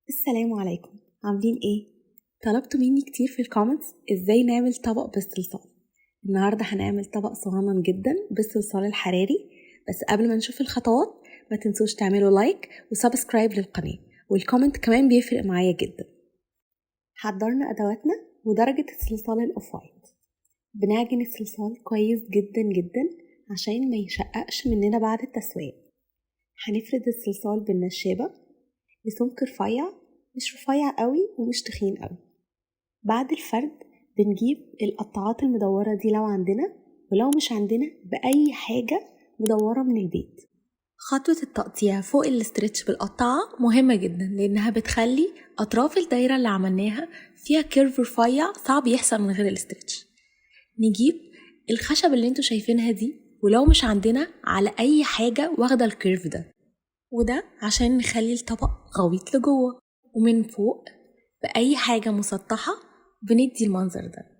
السلام عليكم، عاملين ايه؟ طلبتوا مني كتير في الكومنتس ازاي نعمل طبق بالصلصال. النهاردة هنعمل طبق صغنن جدا بالصلصال الحراري. بس قبل ما نشوف الخطوات ما تنسوش تعملوا لايك وسبسكرايب للقناة، والكومنت كمان بيفرق معايا جدا. حضرنا ادواتنا ودرجة الصلصال الاوف وايت. بنعجن الصلصال كويس جدا جدا عشان ما يشققش مننا بعد التسوية. هنفرد الصلصال بالنشابة بسمك رفيع، مش رفيع قوي ومش تخين قوي. بعد الفرد بنجيب القطعات المدورة دي لو عندنا، ولو مش عندنا بأي حاجة مدورة من البيت. خطوة التقطيع فوق الاسترتش بالقطعة مهمة جدا لأنها بتخلي أطراف الدايرة اللي عملناها فيها كيرف رفيع صعب يحصل من غير الاسترتش. نجيب الخشب اللي انتوا شايفينها دي، ولو مش عندنا على أي حاجة واخدة الكيرف ده، وده عشان نخلي الطبق غويط لجوه. ومن فوق بأي حاجة مسطحة بندي المنظر ده.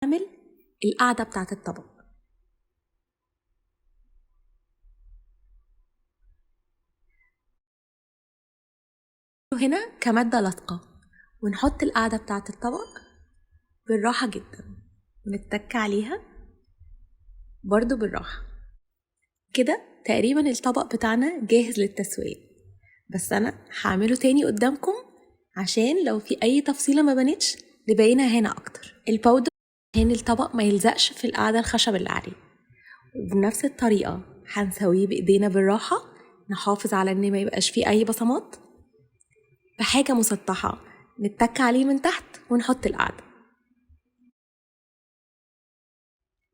نعمل القاعدة بتاعت الطبق. وهنا كمادة لصقة، ونحط القاعدة بتاعت الطبق بالراحة جدا ونتك عليها برضو بالراحة. كده تقريبا الطبق بتاعنا جاهز للتسوية، بس أنا هعمله تاني قدامكم عشان لو في أي تفصيلة ما بانتش نبينها هنا أكتر. الباودر عشان الطبق ما يلزقش في القاعدة الخشب اللي عليه، وبنفس الطريقة هنسويه بإيدينا بالراحة، نحافظ على إن ما يبقاش فيه أي بصمات. بحاجة مسطحة نتك عليه من تحت ونحط القاعدة،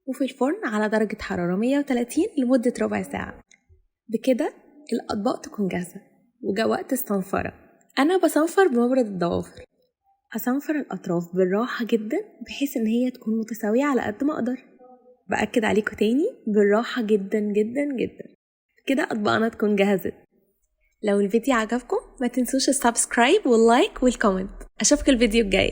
وفي الفرن على درجة حرارة 130 لمدة ربع ساعة. بكده الأطباق تكون جاهزة وجا وقت الصنفرة. أنا بصنفر بمبرد الضوافر. أصنفر الأطراف بالراحة جدا بحيث إن هي تكون متساوية على قد ما أقدر. بأكد عليكم تاني بالراحة جدا جدا جدا. كده أطباقنا تكون جاهزة. لو الفيديو عجبكم ما تنسوش السبسكرايب واللايك والكومنت. أشوفك الفيديو الجاي.